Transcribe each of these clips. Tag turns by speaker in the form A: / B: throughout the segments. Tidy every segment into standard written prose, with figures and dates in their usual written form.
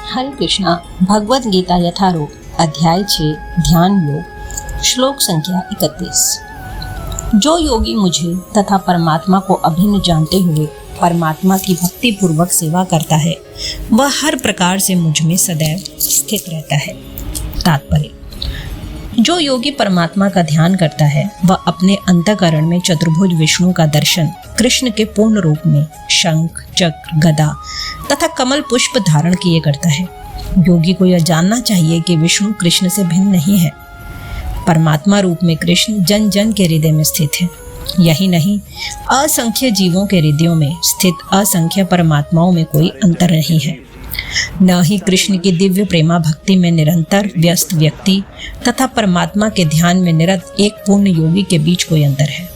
A: हरे कृष्णा। भगवद गीता यथारूप अध्याय 6 ध्यान योग श्लोक संख्या 31। जो योगी मुझे तथा परमात्मा को अभिन्न जानते हुए परमात्मा की भक्ति पूर्वक सेवा करता है वह हर प्रकार से मुझ में सदैव स्थित रहता है। तात्पर्य: जो योगी परमात्मा का ध्यान करता है वह अपने अंतःकरण में चतुर्भुज विष्णु का दर्शन कृष्ण के पूर्ण रूप में शंख, चक्र, गदा तथा कमल पुष्प धारण किए करता है। योगी को यह जानना चाहिए कि विष्णु कृष्ण से भिन्न नहीं है। परमात्मा रूप में कृष्ण जन जन के हृदय में स्थित है। यही नहीं, असंख्य जीवों के हृदयों में स्थित असंख्य परमात्माओं में कोई अंतर नहीं है। न ही कृष्ण की दिव्य प्रेमा भक्ति में निरंतर व्यस्त व्यक्ति तथा परमात्मा के ध्यान में निरत एक पूर्ण योगी के बीच कोई अंतर है।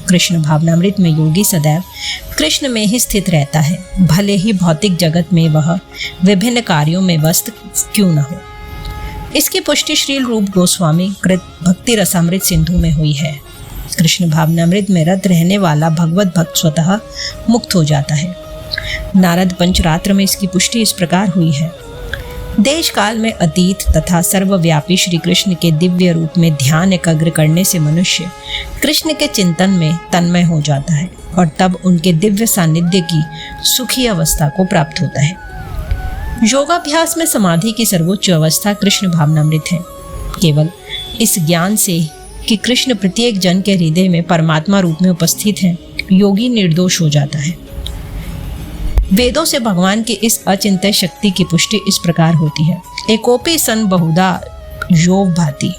A: कृष्ण भावनामृत में योगी सदैव कृष्ण में ही स्थित रहता है, भले ही भौतिक जगत में वह विभिन्न कार्यों में व्यस्त क्यों न हो। इसकी पुष्टि श्री रूप गोस्वामी कृत भक्ति रसामृत सिंधु में हुई है। कृष्ण भावनामृत में रत रहने वाला भगवत भक्त स्वतः मुक्त हो जाता है। नारद पंचरात्र में इसकी पुष्टि इस प्रकार हुई है। देश काल में अतीत तथा सर्वव्यापी श्री कृष्ण के दिव्य रूप में ध्यान एकाग्र करने से मनुष्य कृष्ण के चिंतन में तन्मय हो जाता है और तब उनके दिव्य सानिध्य की सुखी अवस्था को प्राप्त होता है। योगाभ्यास में समाधि की सर्वोच्च अवस्था कृष्ण भावनामृत है। केवल इस ज्ञान से कि कृष्ण प्रत्येक जन के हृदय में परमात्मा रूप में उपस्थित है, योगी निर्दोष हो जाता है। वेदों से भगवान की इस अचिंत्य शक्ति की पुष्टि इस प्रकार होती है: एकोपि सन बहुधा यो भाति।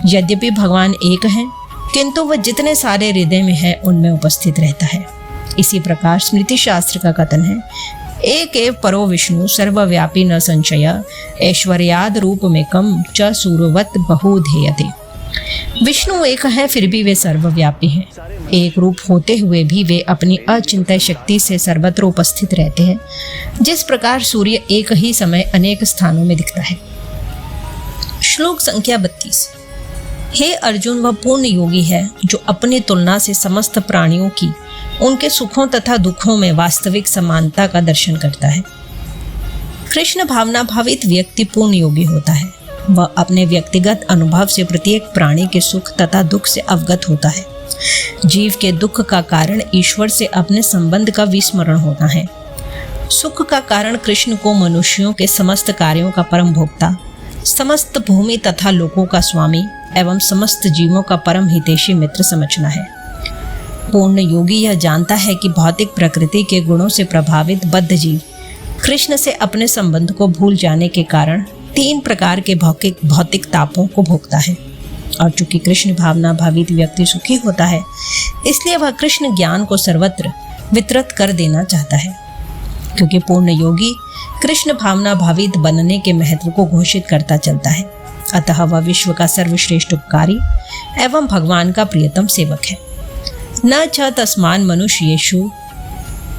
A: यद्यपि भगवान एक हैं, किंतु वह जितने सारे हृदय में है उनमें उपस्थित रहता है। इसी प्रकार स्मृति शास्त्र का कथन है: एक एव परो विष्णु सर्वव्यापी न संशय ऐश्वर्याद रूपमेकं च सूर्यवत बहुधेयते। विष्णु एक है फिर भी वे सर्वव्यापी हैं। एक रूप होते हुए भी वे अपनी अचिंत्य शक्ति से सर्वत्र उपस्थित रहते हैं, जिस प्रकार सूर्य एक ही समय अनेक स्थानों में दिखता है। श्लोक संख्या 32। हे अर्जुन, वह पूर्ण योगी है जो अपनी तुलना से समस्त प्राणियों की उनके सुखों तथा दुखों में वास्तविक समानता का दर्शन करता है। कृष्ण भावना भावित व्यक्ति पूर्ण योगी होता है। वह अपने व्यक्तिगत अनुभव से प्रत्येक प्राणी के सुख तथा दुख से अवगत होता है। जीव के दुख का कारण ईश्वर से अपने संबंध का विस्मरण होता है। सुख का कारण कृष्ण को मनुष्यों के समस्त कार्यों का परम भोक्ता, समस्त भूमि तथा लोकों का स्वामी एवं समस्त जीवों का परम हितैषी मित्र समझना है। पूर्ण योगी यह जानता है कि भौतिक प्रकृति के गुणों से प्रभावित बद्ध जीव कृष्ण से अपने संबंध को भूल जाने के कारण 3 प्रकार के भौतिक तापों को भोगता है। और चूंकि कृष्ण भावना भावित व्यक्ति सुखी होता है, इसलिए वह कृष्ण ज्ञान को सर्वत्र वितरित कर देना चाहता है। क्योंकि पूर्ण योगी कृष्ण भावना भावित बनने के महत्व को घोषित करता चलता है, अतः वह विश्व का सर्वश्रेष्ठ उपकारी एवं भगवान का प्रियतम सेवक है। न च तस्मान मनुष्येषु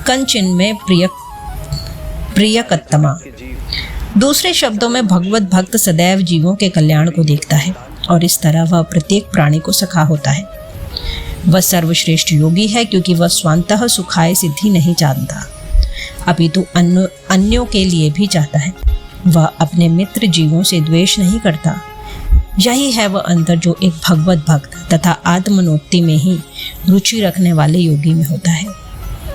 A: कंचिन्मय प्रियकत्तमा। दूसरे शब्दों में भगवत भक्त सदैव जीवों के कल्याण को देखता है और इस तरह वह प्रत्येक प्राणी को सखा होता है। वह सर्वश्रेष्ठ योगी है क्योंकि वह स्वतः सुखाय सिद्धि नहीं चाहता, अपितु अन्यों के लिए भी चाहता है। वह अपने मित्र जीवों से द्वेष नहीं करता। यही है वह अंतर जो एक भगवत भक्त तथा आत्मनोक्ति में ही रुचि रखने वाले योगी में होता है।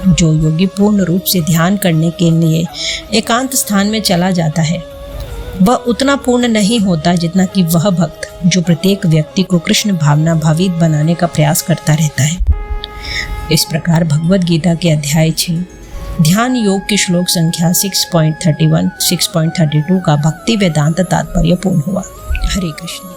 A: जो योगी पूर्ण रूप से ध्यान करने के लिए एकांत स्थान में चला जाता है, वह उतना पूर्ण नहीं होता जितना कि वह भक्त जो प्रत्येक व्यक्ति को कृष्ण भावना भावित बनाने का प्रयास करता रहता है। इस प्रकार भगवद गीता के अध्याय 6 ध्यान योग की श्लोक संख्या 6.31, 6.32 का भक्ति वेदांत तात्पर्य पूर्ण हुआ। हरे कृष्ण।